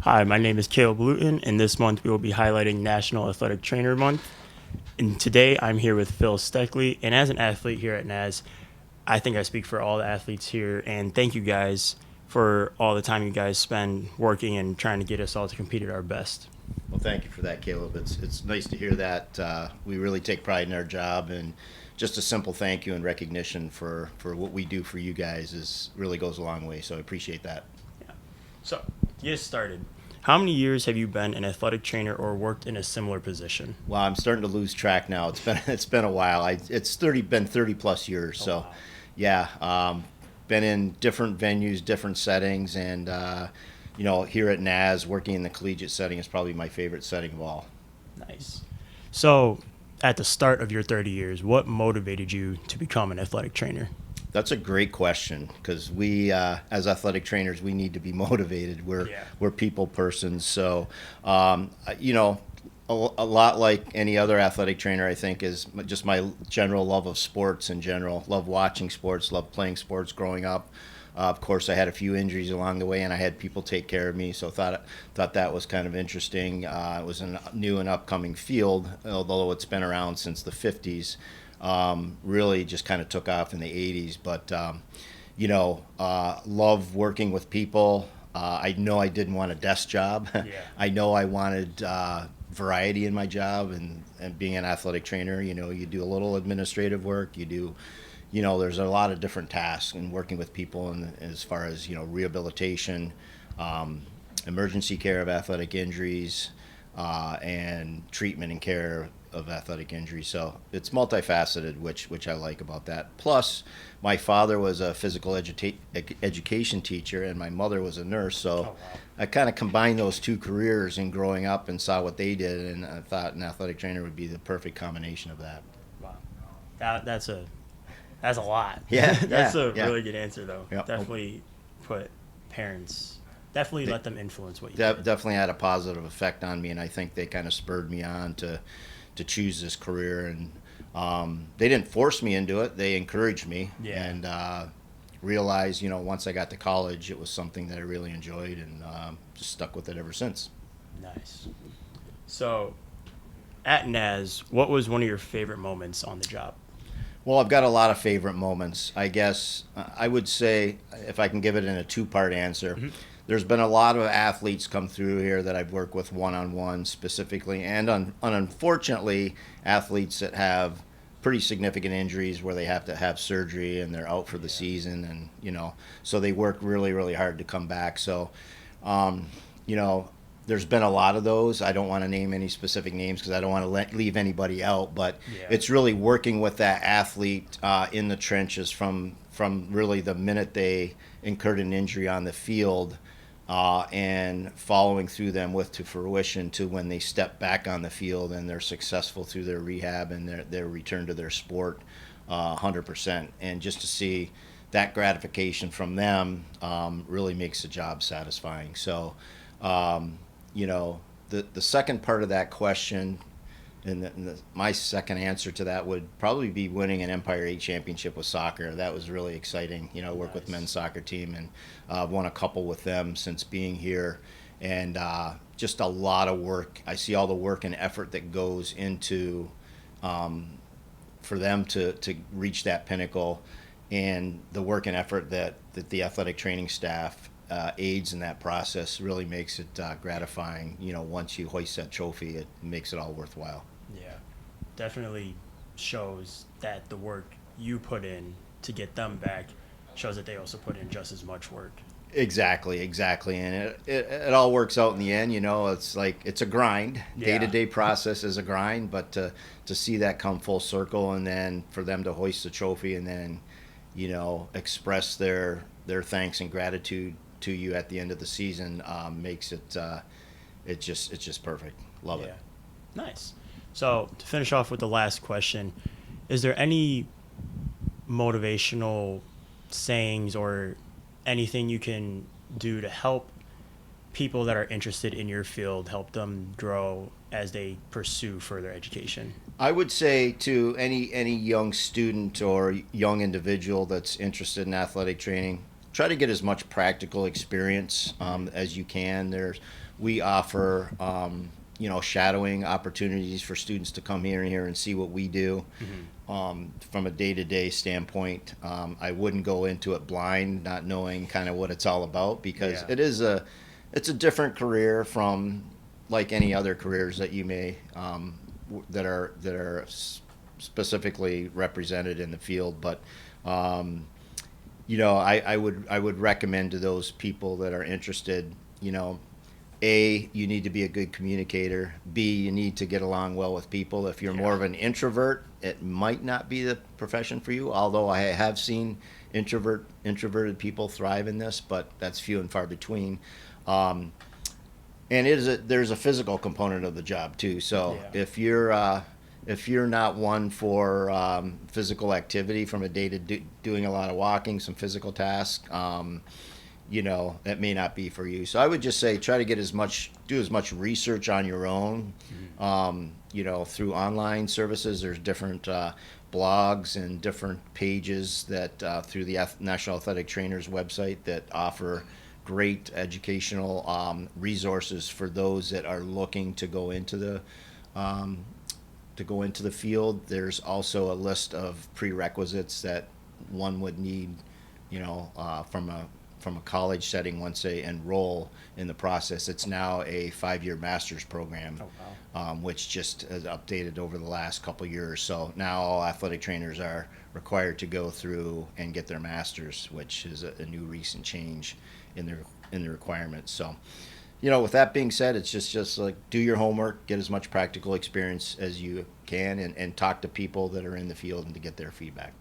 Hi, my name is Kaleb Luton, and this month we will be highlighting National Athletic Trainer Month. And today I'm here with Phil Steckley, and as an athlete here at NAS, I think I speak for all the athletes here, and thank you guys for all the time you guys spend working and trying to get us all to compete at our best. Well, thank you for that, Caleb. It's nice to hear that. We really take pride in our job, and just a simple thank you and recognition for what we do for you guys is really goes a long way. So I appreciate that. Yeah. So, to get started, how many years have you been an athletic trainer or worked in a similar position? Well, I'm starting to lose track now. It's been a while. It's been 30 plus years. Oh, So, wow. yeah, been in different venues, different settings, and here at NAS, working in the collegiate setting is probably my favorite setting of all. Nice. So, at the start of your 30 years, what motivated you to become an athletic trainer? That's a great question because we, as athletic trainers, we need to be motivated. Yeah. We're people persons, so you know, a lot like any other athletic trainer, I think, is just my general love of sports in general. Love watching sports, love playing sports growing up. Of course, I had a few injuries along the way, and I had people take care of me. So thought that was kind of interesting. It was a new and upcoming field, although it's been around since the '50s. Really, just kind of took off in the '80s. But love working with people. I know I didn't want a desk job. Yeah. I know I wanted variety in my job, and being an athletic trainer, you do a little administrative work. There's a lot of different tasks and working with people, and as far as rehabilitation, um, emergency care of athletic injuries, and treatment and care of athletic injuries. So it's multifaceted, which I like about that. Plus, my father was a physical education teacher, and my mother was a nurse. Oh, So wow. I kind of combined those two careers in growing up and saw what they did, and I thought an athletic trainer would be the perfect combination of that. Wow. That's a lot. Yeah, That's yeah, a yeah. really good answer, though. Yep. Definitely put parents, definitely let them influence what you did. Definitely had a positive effect on me, and I think they kind of spurred me on to choose this career. And they didn't force me into it; they encouraged me, Yeah. and realized, once I got to college, it was something that I really enjoyed, and just stuck with it ever since. Nice. So, at NAS, what was one of your favorite moments on the job? Well, I've got a lot of favorite moments. I guess I would say, if I can give it in a two-part answer, Hmm. there's been a lot of athletes come through here that I've worked with one-on-one specifically, and unfortunately, athletes that have pretty significant injuries where they have to have surgery and they're out for the Yeah. season, and so they work really, really hard to come back. So, um, you know, there's been a lot of those. I don't want to name any specific names because I don't want to leave anybody out, but Yeah. it's really working with that athlete in the trenches from really the minute they incurred an injury on the field, and following through them with to fruition to when they step back on the field and they're successful through their rehab and their return to their sport, 100%. And just to see that gratification from them really makes the job satisfying. So, um, the second part of that question, my second answer to that would probably be winning an Empire 8 championship with soccer. That was really exciting. Work with Nice. men's soccer team, and won a couple with them since being here, and just a lot of work. I see all the work and effort that goes into, for them to reach that pinnacle, and the work and effort that the athletic training staff aids in that process really makes it gratifying. Once you hoist that trophy, it makes it all worthwhile. Yeah. Definitely shows that the work you put in to get them back shows that they also put in just as much work. Exactly, and it all works out in the end. It's like it's a grind. Day to Yeah. day process is a grind, but to see that come full circle, and then for them to hoist the trophy, and then express their thanks and gratitude to you at the end of the season, makes it it's just perfect. Love it. Yeah. Nice. So, to finish off with the last question, is there any motivational sayings or anything you can do to help people that are interested in your field, help them grow as they pursue further education? I would say to any young student or young individual that's interested in athletic training, try to get as much practical experience as you can. We offer shadowing opportunities for students to come here and see what we do. From a day-to-day standpoint, I wouldn't go into it blind, not knowing kind of what it's all about, because it's a different career from like any other careers that you may that are specifically represented in the field. But I would recommend to those people that are interested, A, you need to be a good communicator. B, you need to get along well with people. If you're more of an introvert, it might not be the profession for you, although I have seen introverted people thrive in this, but that's few and far between. And there's a physical component of the job too. So if you're not one for physical activity from a day to doing a lot of walking, some physical tasks, it may not be for you. So I would just say try to do as much research on your own. Through online services. There's different blogs and different pages that through the National Athletic Trainers website that offer great educational resources for those that are looking to go into the field. There's also a list of prerequisites that one would need, from a college setting once they enroll in the process. It's now a 5-year master's program, which just has updated over the last couple of years. So now all athletic trainers are required to go through and get their master's, which is a new recent change in the requirements. So, with that being said, it's just like do your homework, get as much practical experience as you can, and talk to people that are in the field and to get their feedback.